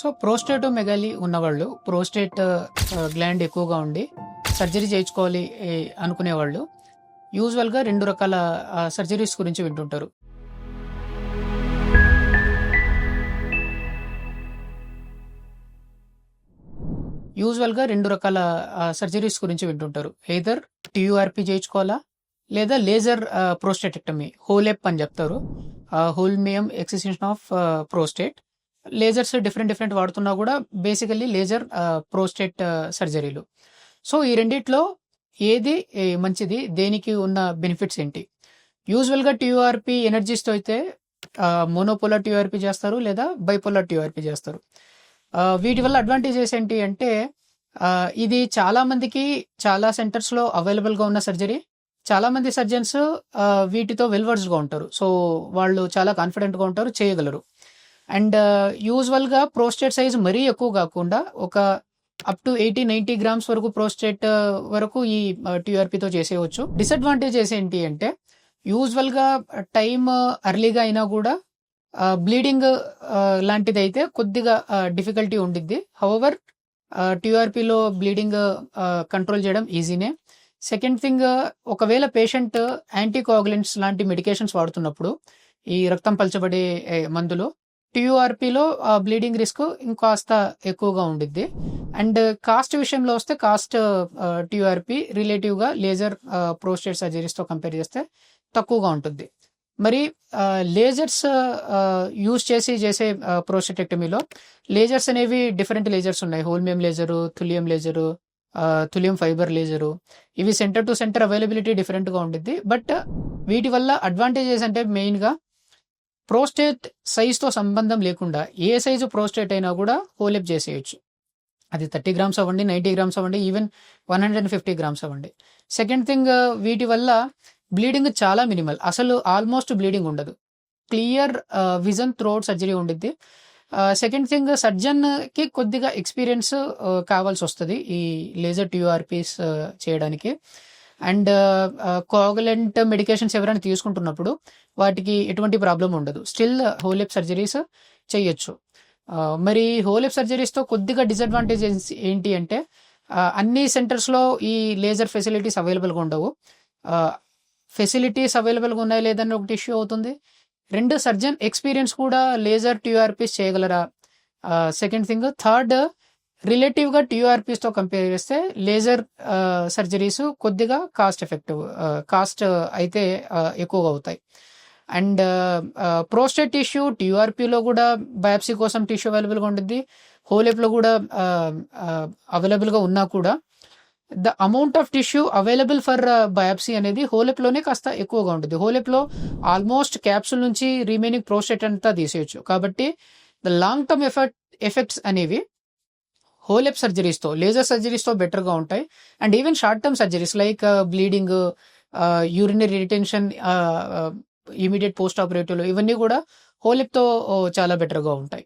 So ప్రోస్టేటోమెగాలీ ఉన్నవాళ్ళు, prostate gland ఎక్కువగా ఉండి సర్జరీ చేయించుకోవాలి అనుకునేవాళ్ళు యూజువల్గా 2 రకాల సర్జరీస్ గురించి వింటుంటారు. యూజువల్గా 2 రకాల సర్జరీస్ గురించి వింటుంటారు. ఎయిదర్ టీయూఆర్పీ చేయించుకోవాలా, లేదా లేజర్ ప్రోస్టేటెక్టమీ, హోలెప్ అని చెప్తారు. Holmium excision of prostate. Lasers different వాడుతున్నా కూడా బేసికల్లీ లేజర్ ప్రోస్టేట్ సర్జరీలు. సో ఈ రెండిట్లో ఏది మంచిది, దేనికి ఉన్న బెనిఫిట్స్ ఏంటి? యూజువల్గా టీయూఆర్పీ ఎనర్జీస్తో అయితే మోనోపోలార్ టీయూఆర్పీ చేస్తారు, లేదా బైపోలార్ టీయూఆర్పీ చేస్తారు. వీటి వల్ల అడ్వాంటేజెస్ ఏంటి అంటే ఇది చాలా మందికి చాలా సెంటర్స్లో అవైలబుల్గా ఉన్న సర్జరీ. చాలా మంది సర్జన్స్ వీటితో వెల్వర్స్గా ఉంటారు. సో వాళ్ళు చాలా కాన్ఫిడెంట్గా ఉంటారు, చేయగలరు. అండ్ యూజువల్గా ప్రోస్టేట్ సైజ్ మరీ ఎక్కువ కాకుండా ఒక అప్ టు 80-90 గ్రామ్స్ వరకు ప్రోస్టేట్ వరకు ఈ టీఆర్పీతో చేసేయవచ్చు. డిసడ్వాంటేజెస్ ఏంటి అంటే యూజువల్గా టైం అర్లీగా అయినా కూడా బ్లీడింగ్ లాంటిది అయితే కొద్దిగా డిఫికల్టీ ఉండిద్ది. హౌవర్ టీఆర్పీలో బ్లీడింగ్ కంట్రోల్ చేయడం ఈజీనే. సెకండ్ థింగ్, ఒకవేళ పేషెంట్ యాంటీకోయాగులెంట్స్ లాంటి మెడికేషన్స్ వాడుతున్నప్పుడు, ఈ రక్తం పలచబడే మందులు, టీయూఆర్పీలో బ్లీడింగ్ రిస్క్ ఇంకాస్త ఎక్కువగా ఉండిద్ది. అండ్ కాస్ట్ విషయంలో వస్తే కాస్ట్ టీయూఆర్పీ రిలేటివ్గా లేజర్ ప్రోస్టేట్ సర్జరీస్తో కంపేర్ చేస్తే తక్కువగా ఉంటుంది. మరి లేజర్స్ యూజ్ చేసే ప్రోస్టేటెక్టమీలో లేజర్స్ అనేవి డిఫరెంట్ లేజర్స్ ఉన్నాయి. Holmium laser, thulium laser, thulium fibre laser. ఇవి సెంటర్ టు సెంటర్ అవైలబిలిటీ డిఫరెంట్గా ఉండిద్ది. బట్ వీటి వల్ల అడ్వాంటేజెస్ అంటే మెయిన్గా ప్రోస్టేట్ సైజ్తో సంబంధం లేకుండా ఏ సైజు ప్రోస్టేట్ అయినా కూడా హోలెప్ చేసేయచ్చు. అది 30 గ్రామ్స్ అవ్వండి, 90 గ్రామ్స్ అవ్వండి, ఈవెన్ 150 గ్రామ్స్ అవ్వండి. సెకండ్ థింగ్, వీటి వల్ల బ్లీడింగ్ చాలా మినిమల్, అసలు ఆల్మోస్ట్ బ్లీడింగ్ ఉండదు. క్లియర్ విజన్ త్రూఅవుట్ సర్జరీ ఉండిద్ది. సెకండ్ థింగ్, సర్జన్కి కొద్దిగా ఎక్స్పీరియన్స్ కావాల్సి వస్తుంది ఈ లేజర్ టీయూఆర్పీస్ చేయడానికి. అండ్ కోయాగులెంట్ మెడికేషన్స్ ఎవరైనా తీసుకుంటున్నప్పుడు వాటికి ఎటువంటి ప్రాబ్లం ఉండదు. స్టిల్ హోలెప్ సర్జరీస్ చేయొచ్చు. మరి హోలెప్ సర్జరీస్తో కొద్దిగా డిసడ్వాంటేజెస్ ఏంటి అంటే అన్ని సెంటర్స్లో ఈ లేజర్ ఫెసిలిటీస్ అవైలబుల్గా ఉండవు. ఫెసిలిటీస్ అవైలబుల్గా ఉన్నాయి లేదని ఒకటి ఇష్యూ అవుతుంది. 2, సర్జన్ ఎక్స్పీరియన్స్ కూడా లేజర్ టీయూఆర్పీస్ చేయగలరా? Second thing. థర్డ్, రిలేటివ్గా టీయూఆర్పీస్తో కంపేర్ చేస్తే లేజర్ సర్జరీస్ కొద్దిగా కాస్ట్ అయితే ఎక్కువగా అవుతాయి. అండ్ ప్రోస్టేట్ టిష్యూ టీయూఆర్పీలో కూడా బయాప్సీ కోసం టిష్యూ అవైలబుల్గా ఉంటుంది. హోలెప్లో కూడా అవైలబుల్గా ఉన్నా కూడా the amount of tissue available for biopsy అనేది హోలెప్లోనే కాస్త ఎక్కువగా ఉంటుంది. హోలెప్లో ఆల్మోస్ట్ క్యాప్సుల్ నుంచి రిమైనింగ్ ప్రోస్టేట్ అంతా తీసేయచ్చు. కాబట్టి ద లాంగ్ టర్మ్ ఎఫెక్ట్స్ అనేవి హోలెప్ సర్జరీస్తో, లేజర్ సర్జరీస్తో బెటర్గా ఉంటాయి. And even short term surgeries like bleeding, urinary retention, immediate post ఆపరేటివ్లో, ఇవన్నీ కూడా హోలెప్తో చాలా బెటర్గా ఉంటాయి.